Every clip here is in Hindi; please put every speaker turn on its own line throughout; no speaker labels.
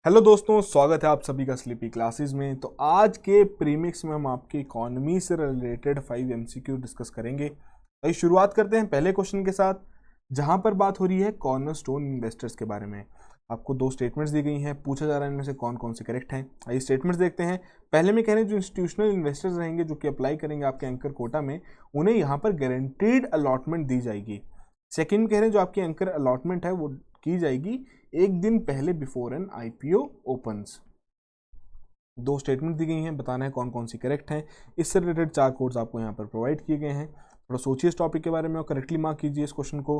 हेलो दोस्तों, स्वागत है आप सभी का स्लीपी क्लासेस में। तो आज के प्रीमिक्स में हम आपके इकोनॉमी से रिलेटेड 5 एमसीक्यू डिस्कस करेंगे। तो शुरुआत करते हैं पहले क्वेश्चन के साथ, जहां पर बात हो रही है कॉर्नरस्टोन इन्वेस्टर्स के बारे में। आपको दो स्टेटमेंट्स दी गई हैं, पूछा जा रहा है इनमें से कौन कौन से करेक्ट हैं। आइए स्टेटमेंट्स देखते हैं। पहले में कह रहे हैं जो इंस्टीट्यूशनल इन्वेस्टर्स रहेंगे जो कि अप्लाई करेंगे आपके एंकर कोटा में, उन्हें यहाँ पर गारंटीड अलॉटमेंट दी जाएगी। सेकेंड में कह रहे हैं जो आपकी एंकर अलॉटमेंट है वो की जाएगी एक दिन पहले बिफोर एन आईपीओ ओपन्स। दो स्टेटमेंट दी गई हैं, बताना है कौन कौन सी करेक्ट हैं। इससे रिलेटेड 4 कोड्स आपको यहाँ पर प्रोवाइड किए गए हैं। थोड़ा सोचिए इस टॉपिक के बारे में और करेक्टली मार्क कीजिए इस क्वेश्चन को।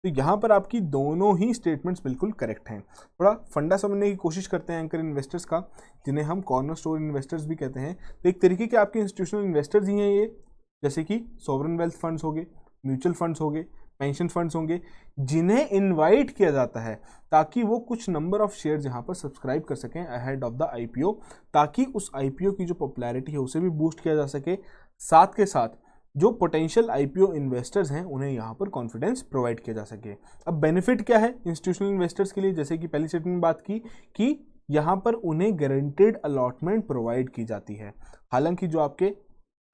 तो यहाँ पर आपकी दोनों ही स्टेटमेंट्स बिल्कुल करेक्ट हैं। थोड़ा फंडा समझने की कोशिश करते हैं एंकर इन्वेस्टर्स का, जिन्हें हम कॉर्नर स्टोर इन्वेस्टर्स भी कहते हैं। तो एक तरीके के आपके इंस्टीट्यूशनल इन्वेस्टर्स ही हैं ये, जैसे कि सॉवरन वेल्थ फंड्स हो गए, म्यूचुअल फंड्स हो गए, पेंशन फंड्स होंगे, जिन्हें इनवाइट किया जाता है ताकि वो कुछ नंबर ऑफ शेयर्स यहाँ पर सब्सक्राइब कर सकें अहेड ऑफ द आईपीओ, ताकि उस आईपीओ की जो पॉपुलैरिटी है उसे भी बूस्ट किया जा सके। साथ के साथ जो पोटेंशियल आईपीओ इन्वेस्टर्स हैं उन्हें यहाँ पर कॉन्फिडेंस प्रोवाइड किया जा सके। अब बेनिफिट क्या है इंस्टीट्यूशनल इन्वेस्टर्स के लिए, जैसे कि पहली स्टेटमेंट में बात की कि यहाँ पर उन्हें गारंटेड अलॉटमेंट प्रोवाइड की जाती है। हालांकि जो आपके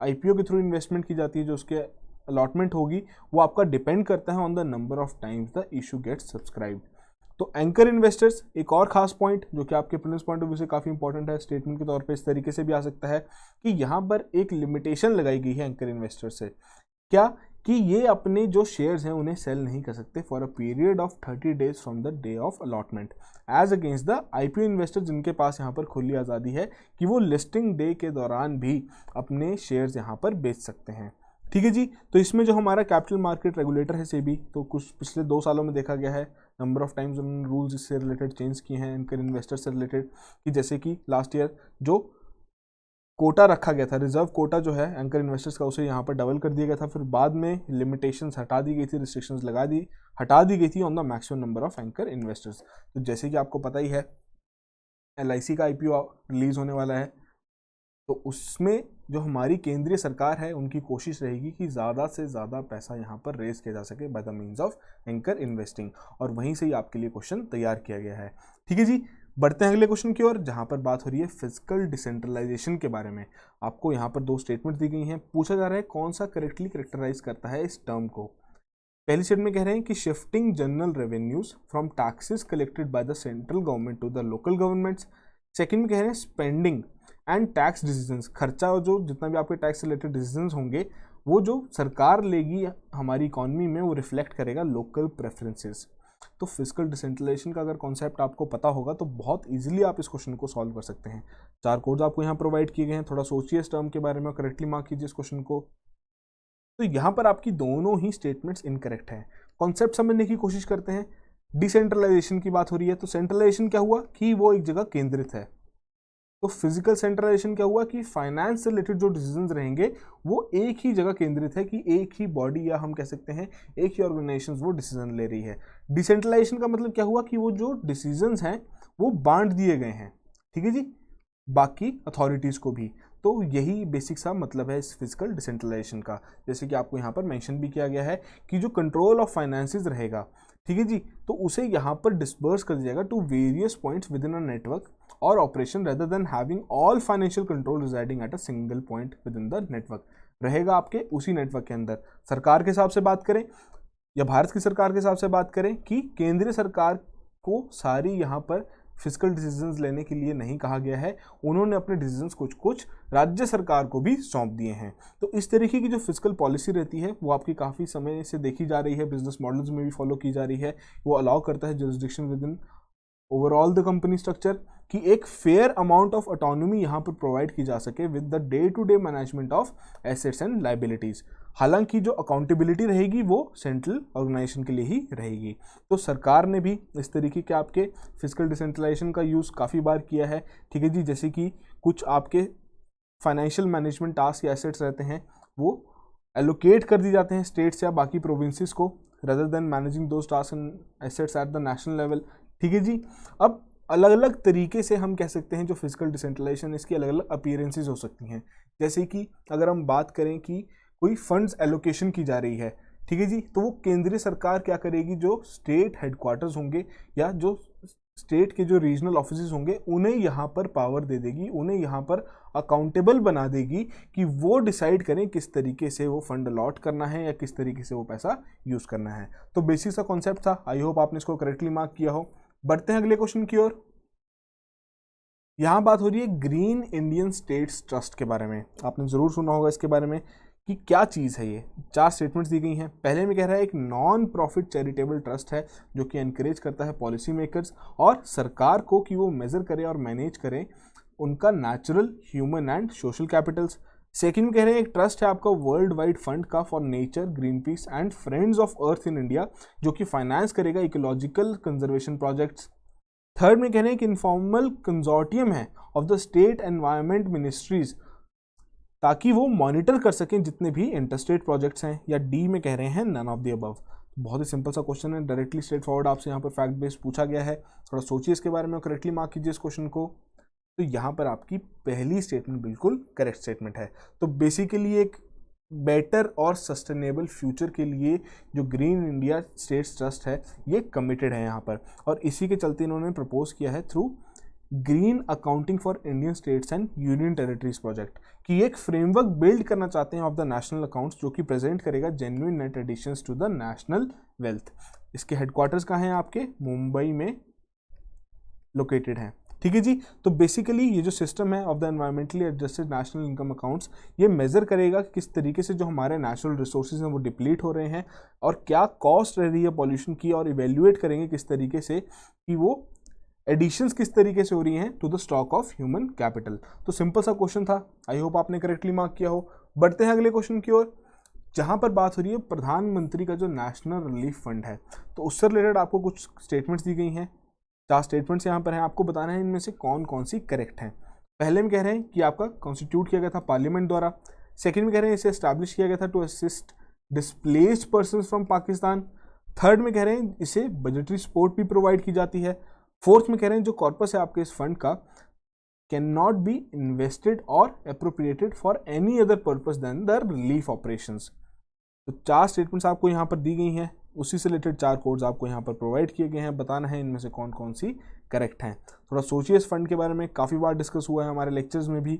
आईपीओ के थ्रू इन्वेस्टमेंट की जाती है, जो उसके अलॉटमेंट होगी वो आपका डिपेंड करता है on the number of times the issue gets subscribed. तो एंकर इन्वेस्टर्स एक और खास पॉइंट जो कि आपके प्रिलिम्स पॉइंट ऑफ व्यू से काफी इंपॉर्टेंट है, स्टेटमेंट के तौर पे इस तरीके से भी आ सकता है कि यहाँ पर एक लिमिटेशन लगाई गई है एंकर इन्वेस्टर से, क्या कि ये अपने जो शेयर्स हैं उन्हें सेल नहीं कर सकते for a period of 30 days from the day of allotment as against the IPO investor, जिनके पास यहाँ पर खुली आज़ादी है कि वो लिस्टिंग डे के दौरान भी अपने शेयर्स यहाँ पर बेच सकते हैं। ठीक है जी। तो इसमें जो हमारा कैपिटल मार्केट रेगुलेटर है सेबी, तो कुछ पिछले 2 सालों में देखा गया है नंबर ऑफ टाइम्स उन्होंने रूल्स इससे रिलेटेड चेंज किए हैं एंकर इन्वेस्टर से रिलेटेड, कि जैसे कि लास्ट ईयर जो कोटा रखा गया था, रिजर्व कोटा जो है एंकर इन्वेस्टर्स का, उसे यहाँ पर डबल कर दिया गया था। फिर बाद में लिमिटेशंस हटा दी गई थी, रिस्ट्रिक्शंस हटा दी गई थी on the maximum number of anchor investors. तो जैसे कि आपको पता ही है एलआईसी का आईपीओ रिलीज होने वाला है, तो उसमें जो हमारी केंद्रीय सरकार है उनकी कोशिश रहेगी कि ज़्यादा से ज़्यादा पैसा यहाँ पर रेज किया जा सके by the means of anchor investing, और वहीं से ही आपके लिए क्वेश्चन तैयार किया गया है। ठीक है जी, बढ़ते हैं अगले क्वेश्चन की ओर, जहाँ पर बात हो रही है फिजिकल डिसेंट्रलाइजेशन के बारे में। आपको यहाँ पर 2 स्टेटमेंट दी गई हैं, पूछा जा रहा है कौन सा करेक्टली करेक्टराइज करता है इस टर्म को। पहली स्टेटमेंट में कह रहे हैं कि shifting general revenues from taxes collected by the central government to the local governments. Second में कह रहे हैं स्पेंडिंग एंड टैक्स डिसीजंस, खर्चा और जो जितना भी आपके टैक्स रिलेटेड डिसीजंस होंगे वो जो सरकार लेगी हमारी इकॉनमी में वो रिफ्लेक्ट करेगा लोकल प्रेफरेंसेस। तो फिजिकल डिसेंट्रलाइजेशन का अगर कॉन्सेप्ट आपको पता होगा तो बहुत इजीली आप इस क्वेश्चन को सॉल्व कर सकते हैं। 4 कोड्स आपको यहाँ प्रोवाइड किए गए हैं, थोड़ा सोचिए इस टर्म के बारे में और करेक्टली मार्क कीजिए इस क्वेश्चन को। तो यहाँ पर आपकी दोनों ही स्टेटमेंट्स इनकरेक्ट हैं। कॉन्सेप्ट समझने की कोशिश करते हैं। डिसेंट्रलाइजेशन की बात हो रही है, तो सेंट्रलाइजेशन क्या हुआ कि वो एक जगह केंद्रित है। तो फिजिकल सेंट्रलाइजेशन क्या हुआ कि फाइनेंस से रिलेटेड जो डिसीजंस रहेंगे वो एक ही जगह केंद्रित है, कि एक ही बॉडी या हम कह सकते हैं एक ही ऑर्गेनाइजेशन वो डिसीजन ले रही है। डिसेंट्रलाइजेशन का मतलब क्या हुआ कि वो जो डिसीजंस हैं वो बांट दिए गए हैं, ठीक है जी, बाकी अथॉरिटीज़ को भी। तो यही बेसिक सा मतलब है इस फिजिकल डिसेंट्रलाइजेशन का। जैसे कि आपको यहाँ पर मेंशन भी किया गया है कि जो कंट्रोल ऑफ फाइनेंसेस रहेगा, ठीक है जी, तो उसे यहाँ पर डिस्पर्स कर दिया जाएगा to various points within a network और operation rather than having all financial control residing at a single point within the network. रहेगा आपके उसी नेटवर्क के अंदर। सरकार के हिसाब से बात करें या भारत की सरकार के हिसाब से बात करें कि केंद्रीय सरकार को सारी यहाँ पर फिजिकल डिसीजंस लेने के लिए नहीं कहा गया है, उन्होंने अपने डिसीजंस कुछ कुछ राज्य सरकार को भी सौंप दिए हैं। तो इस तरीके की जो फिजिकल पॉलिसी रहती है वो आपकी काफ़ी समय से देखी जा रही है, बिजनेस मॉडल्स में भी फॉलो की जा रही है। वो अलाउ करता है jurisdiction with in overall the company structure कि एक फेयर अमाउंट ऑफ ऑटोनॉमी यहाँ पर प्रोवाइड की जा सके with the day to day management of assets and liabilities. हालांकि जो अकाउंटेबिलिटी रहेगी वो सेंट्रल ऑर्गेनाइजेशन के लिए ही रहेगी। तो सरकार ने भी इस तरीके के आपके फिजिकल डिसेंट्रलाइजेशन का यूज़ काफ़ी बार किया है, ठीक है जी। जैसे कि कुछ आपके फाइनेंशियल मैनेजमेंट टास्क या एसेट्स रहते हैं वो एलोकेट कर दिए जाते हैं स्टेट्स या बाकी प्रोविंसेस को, rather than managing those task and assets at the national level, ठीक है जी। अब अलग अलग तरीके से हम कह सकते हैं जो फिजिकल डिसेंट्रलाइजेशन, इसकी अलग अलग अपीयरेंसेस हो सकती हैं। जैसे कि अगर हम बात करें कि कोई फंड्स एलोकेशन की जा रही है, ठीक है जी, तो वो केंद्रीय सरकार क्या करेगी, जो स्टेट हेडक्वार्टर्स होंगे या जो स्टेट के जो रीजनल ऑफिसेज होंगे उन्हें यहाँ पर पावर दे देगी, उन्हें यहाँ पर अकाउंटेबल बना देगी कि वो डिसाइड करें किस तरीके से वो फंड अलॉट करना है या किस तरीके से वो पैसा यूज करना है। तो बेसिक सा कॉन्सेप्ट था, आई होप आपने इसको करेक्टली मार्क किया हो। बढ़ते हैं अगले क्वेश्चन की ओर। यहाँ बात हो रही है ग्रीन इंडियन स्टेट्स ट्रस्ट के बारे में। आपने जरूर सुना होगा इसके बारे में कि क्या चीज़ है ये। 4 स्टेटमेंट्स दी गई हैं। पहले में कह रहा है एक नॉन प्रॉफिट चैरिटेबल ट्रस्ट है जो कि एनकरेज करता है पॉलिसी मेकर्स और सरकार को कि वो मेजर करे और मैनेज करें उनका natural, human and social Capitals. Second में कह रहे हैं एक ट्रस्ट है आपका वर्ल्ड वाइड फंड का for nature, green peas and friends of earth in India, जो कि फाइनेंस करेगा इकोलॉजिकल कंजर्वेशन प्रोजेक्ट्स। थर्ड में कह रहे हैं कि इनफॉर्मल कंजोर्टियम है of the state environment ministries, ताकि वो मॉनिटर कर सकें जितने भी इंटरस्टेट प्रोजेक्ट्स हैं। या डी में कह रहे हैं नन ऑफ द अबव। बहुत ही सिंपल सा क्वेश्चन है, डायरेक्टली स्ट्रेट फॉरवर्ड आपसे यहाँ पर फैक्ट बेस्ड पूछा गया है। थोड़ा सोचिए इसके बारे में और करेक्टली मार्क कीजिए इस क्वेश्चन को। तो यहाँ पर आपकी पहली स्टेटमेंट बिल्कुल करेक्ट स्टेटमेंट है। तो बेसिकली एक बेटर और सस्टेनेबल फ्यूचर के लिए जो ग्रीन इंडिया स्टेट्स ट्रस्ट है ये कमिटेड है यहाँ पर, और इसी के चलते इन्होंने प्रपोज किया है through green accounting for Indian states and union territories project कि एक फ्रेमवर्क बिल्ड करना चाहते हैं ऑफ द नेशनल अकाउंट्स जो कि प्रेजेंट करेगा genuine net additions to the national wealth. इसके हेडक्वार्टर्स कहाँ हैं आपके? मुंबई में लोकेटेड हैं। ठीक है जी। तो बेसिकली ये जो सिस्टम है of the environmentally adjusted national income accounts ये मेजर करेगा कि किस तरीके से जो हमारे नेचुरल रिसोर्सेज हैं वो डिप्लीट हो रहे हैं और क्या कॉस्ट रह रही है पॉल्यूशन की, और इवेल्युएट करेंगे किस तरीके से कि वो एडिशंस किस तरीके से हो रही हैं to the stock of human capital. तो सिंपल सा क्वेश्चन था, आई होप आपने करेक्टली मार्क किया हो। बढ़ते हैं अगले क्वेश्चन की ओर, जहां पर बात हो रही है प्रधानमंत्री का जो नेशनल रिलीफ फंड है, तो उससे रिलेटेड आपको कुछ स्टेटमेंट्स दी गई हैं। 4 स्टेटमेंट्स यहाँ पर हैं, आपको बताना है इनमें से कौन कौन सी करेक्ट हैं। पहले में कह रहे हैं कि आपका कॉन्स्टिट्यूट किया गया था पार्लियामेंट द्वारा। सेकंड में कह रहे हैं इसे एस्टैब्लिश किया गया था to assist displaced person from Pakistan. Third में कह रहे हैं इसे बजटरी सपोर्ट भी प्रोवाइड की जाती है। फोर्थ में कह रहे हैं जो कॉर्पस है आपके इस फंड का कैन नॉट बी इन्वेस्टेड और appropriated for any other purpose than the relief operations. तो 4 स्टेटमेंट्स आपको यहाँ पर दी गई हैं, उसी से रिलेटेड 4 कोड्स आपको यहाँ पर प्रोवाइड किए गए हैं। बताना है इनमें से कौन कौन सी करेक्ट हैं। थोड़ा सोचिए इस फंड के बारे में, काफ़ी बार डिस्कस हुआ है हमारे लेक्चर्स में भी।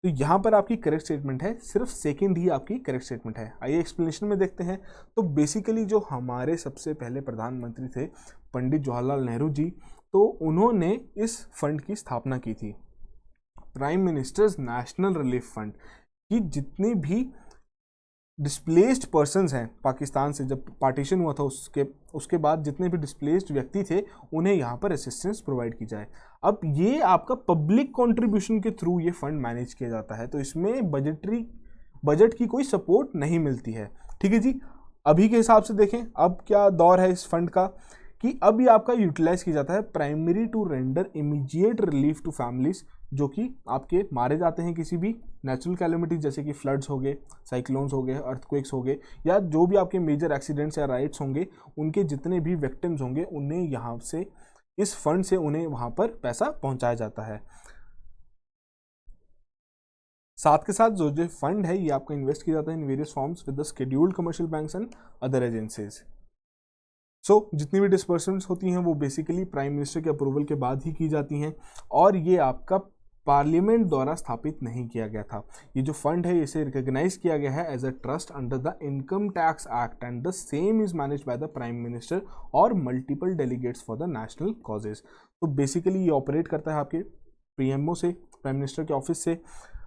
तो यहाँ पर आपकी करेक्ट स्टेटमेंट है, सिर्फ सेकंड ही आपकी करेक्ट स्टेटमेंट है। आइए एक्सप्लेनेशन में देखते हैं। तो बेसिकली जो हमारे सबसे पहले प्रधानमंत्री थे पंडित जवाहरलाल नेहरू जी, तो उन्होंने इस फंड की स्थापना की थी, prime ministers national relief fund, कि जितने भी डिस्प्लेस्ड पर्सन्स हैं पाकिस्तान से, जब पार्टीशन हुआ था उसके बाद जितने भी डिस्प्लेस्ड व्यक्ति थे उन्हें यहाँ पर असिस्टेंस प्रोवाइड की जाए। अब ये आपका पब्लिक कंट्रीब्यूशन के थ्रू ये फंड मैनेज किया जाता है, तो इसमें बजट की कोई सपोर्ट नहीं मिलती है। ठीक है जी। अभी के हिसाब से देखें अब क्या दौर है इस फंड का कि अब ये आपका यूटिलाइज किया जाता है primary to render immediate relief to families जो कि आपके मारे जाते हैं किसी भी नेचुरल कैलेमिटीज जैसे कि फ्लड्स हो गए, साइक्लोन्स हो गए, अर्थक्वेक्स हो गए, या जो भी आपके मेजर एक्सीडेंट्स या राइट्स होंगे, उनके जितने भी विक्टिम्स होंगे उन्हें यहाँ से इस फंड से उन्हें वहाँ पर पैसा पहुँचाया जाता है। साथ के साथ जो फंड है ये आपका इन्वेस्ट किया जाता है in various forms with the scheduled commercial banks and other agencies. So जितनी भी डिस्बर्समेंट्स होती हैं वो बेसिकली प्राइम मिनिस्टर के अप्रूवल के बाद ही की जाती हैं, और ये आपका पार्लियामेंट द्वारा स्थापित नहीं किया गया था। ये जो फंड है इसे रिकॉग्नाइज किया गया है as a trust under the income tax act and the same is managed by the prime minister और multiple delegates for the national causes. तो बेसिकली ये ऑपरेट करता है आपके पीएमओ से, प्राइम मिनिस्टर के ऑफिस से,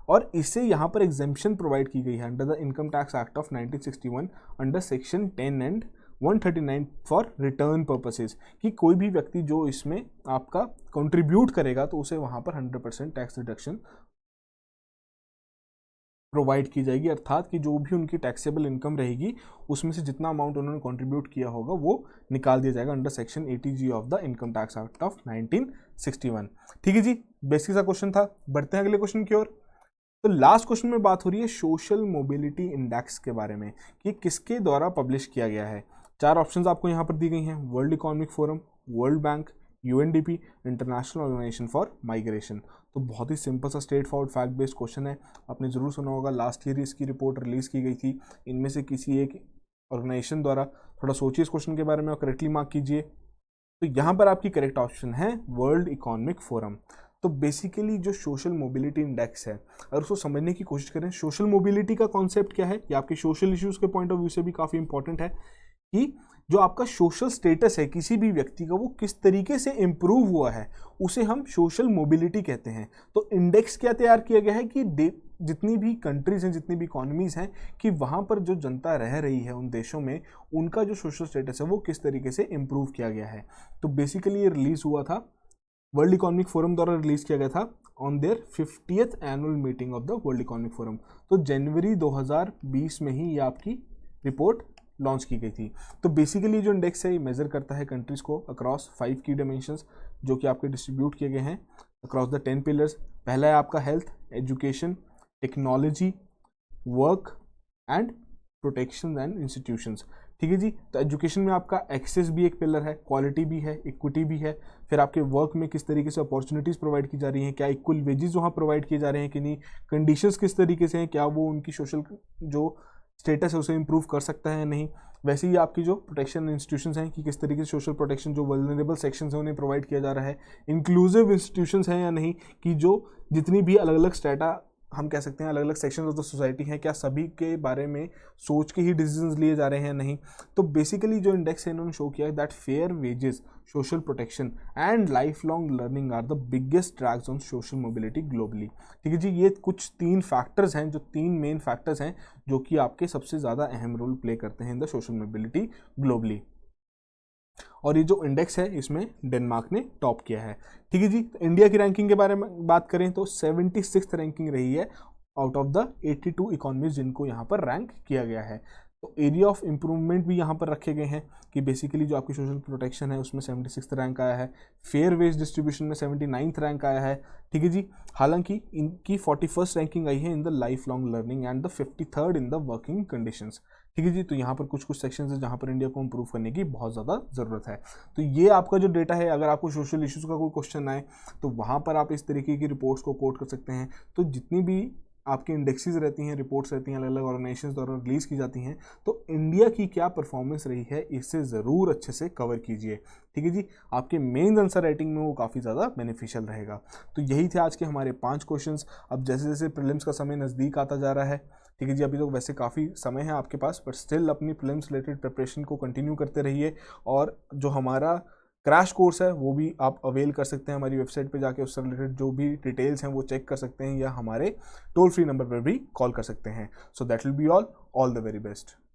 और इससे यहाँ पर एग्जेम्पशन प्रोवाइड की गई है under the income tax act of 1961 under section 10 and 139 for return purposes, कि कोई भी व्यक्ति जो इसमें आपका कंट्रीब्यूट करेगा तो उसे वहां पर 100% टैक्स रिडक्शन प्रोवाइड की जाएगी, अर्थात कि जो भी उनकी टैक्सेबल इनकम रहेगी उसमें से जितना अमाउंट उन्होंने कंट्रीब्यूट किया होगा वो निकाल दिया जाएगा under section 80G of the income tax act of 1961। ठीक है जी, बेसिक सा क्वेश्चन था। बढ़ते हैं अगले क्वेश्चन की ओर। तो लास्ट क्वेश्चन में बात हो रही है सोशल मोबिलिटी इंडेक्स के बारे में कि किसके द्वारा पब्लिश किया गया है। 4 ऑप्शंस आपको यहाँ पर दी गई हैं, World Economic Forum, World Bank, UNDP, International Organization for Migration. तो बहुत ही सिंपल सा straight forward fact based question है, आपने जरूर सुना होगा, लास्ट ईयर इसकी रिपोर्ट रिलीज की गई थी इनमें से किसी एक ऑर्गेनाइजेशन द्वारा। थोड़ा सोचिए इस क्वेश्चन के बारे में और करेक्टली मार्क कीजिए। तो यहाँ पर आपकी करेक्ट ऑप्शन है वर्ल्ड इकोनॉमिक फोरम। तो बेसिकली जो सोशल मोबिलिटी इंडेक्स है, अगर उसको समझने की कोशिश करें, सोशल मोबिलिटी का कॉन्सेप्ट क्या है, ये आपके सोशल इश्यूज के पॉइंट ऑफ व्यू से भी काफ़ी इंपॉर्टेंट है कि जो आपका सोशल स्टेटस है किसी भी व्यक्ति का, वो किस तरीके से इम्प्रूव हुआ है, उसे हम सोशल मोबिलिटी कहते हैं। तो इंडेक्स क्या तैयार किया गया है कि जितनी भी कंट्रीज हैं, जितनी भी इकोनॉमीज हैं, कि वहाँ पर जो जनता रह रही है उन देशों में, उनका जो सोशल स्टेटस है वो किस तरीके से इम्प्रूव किया गया है। तो बेसिकली ये रिलीज हुआ था, वर्ल्ड इकोनॉमिक फोरम द्वारा रिलीज किया गया था on their 50th annual meeting of the world Economic forum. तो जनवरी 2020 में ही ये आपकी रिपोर्ट लॉन्च की गई थी। तो बेसिकली जो इंडेक्स है ये मेजर करता है कंट्रीज को अक्रॉस 5 की डायमेंशंस, जो कि आपके डिस्ट्रीब्यूट किए गए हैं अक्रॉस द 10 पिलर्स। पहला है आपका health, education, technology, work and protection and institutions. ठीक है जी। तो एजुकेशन में आपका एक्सेस भी एक पिलर है, क्वालिटी भी है, इक्विटी भी है। फिर आपके वर्क में किस तरीके से अपॉर्चुनिटीज़ प्रोवाइड की जा रही हैं, क्या इक्वल वेजेस वहाँ प्रोवाइड किए जा रहे हैं कि नहीं, कंडीशंस किस तरीके से हैं, क्या वो उनकी सोशल जो स्टेटस है उसे इंप्रूव कर सकता है या नहीं। वैसे ही आपकी जो प्रोटेक्शन इंस्टीट्यूशंस हैं कि किस तरीके से सोशल प्रोटेक्शन जो वल्नरेबल सेक्शंस हैं उन्हें प्रोवाइड किया जा रहा है। इंक्लूसिव इंस्टीट्यूशंस हैं या नहीं, कि जो जितनी भी अलग अलग स्टेटा हम कह सकते हैं, अलग अलग सेक्शन ऑफ द सोसाइटी हैं, क्या सभी के बारे में सोच के ही डिसीजंस लिए जा रहे हैं या नहीं। तो बेसिकली जो इंडेक्स है इन्होंने शो किया है that fair wages, social protection and life long learning are the biggest drags on social mobility globally. ठीक है जी। ये कुछ 3 फैक्टर्स हैं, जो 3 मेन फैक्टर्स हैं जो कि आपके सबसे ज़्यादा अहम रोल प्ले करते हैं in the social mobility globally. और ये जो इंडेक्स है इसमें डेनमार्क ने टॉप किया है। ठीक है जी। तो इंडिया की रैंकिंग के बारे में बात करें तो 76th रैंकिंग रही है आउट ऑफ द 82 इकोनॉमीज जिनको यहाँ पर रैंक किया गया है। तो एरिया ऑफ इम्प्रूवमेंट भी यहाँ पर रखे गए हैं कि बेसिकली जो आपकी सोशल प्रोटेक्शन है उसमें 76th रैंक आया है, फेयर वेज डिस्ट्रीब्यूशन में 79th रैंक आया है। ठीक है जी। हालांकि इनकी 41st रैंकिंग आई है in the life long learning and the 53rd in the working conditions. ठीक है जी। तो यहाँ पर कुछ कुछ सेक्शंस है जहाँ पर इंडिया को इंप्रूव करने की बहुत ज़्यादा ज़रूरत है। तो ये आपका जो डेटा है, अगर आपको सोशल इश्यूज़ का कोई क्वेश्चन आए तो वहाँ पर आप इस तरीके की रिपोर्ट्स को कोट कर सकते हैं। तो जितनी भी आपकी इंडेक्सेस रहती हैं, रिपोर्ट्स रहती हैं, अलग अलग ऑर्गेनाइजेशंस द्वारा रिलीज़ की जाती हैं, तो इंडिया की क्या परफॉर्मेंस रही है इसे ज़रूर अच्छे से कवर कीजिए। ठीक है जी। आपके मेन आंसर राइटिंग में वो काफ़ी ज़्यादा बेनिफिशियल रहेगा। तो यही थे आज के हमारे 5 क्वेश्चंस। अब जैसे जैसे प्रीलिम्स का समय नज़दीक आता जा रहा है, ठीक है जी, अभी तो वैसे काफ़ी समय है आपके पास, बट स्टिल अपनी प्रीलिम्स रिलेटेड प्रिपरेशन को कंटिन्यू करते रहिए। और जो हमारा क्रैश कोर्स है वो भी आप अवेल कर सकते हैं हमारी वेबसाइट पे जाके, उससे रिलेटेड जो भी डिटेल्स हैं वो चेक कर सकते हैं, या हमारे टोल फ्री नंबर पर भी कॉल कर सकते हैं। So that will be all the very best.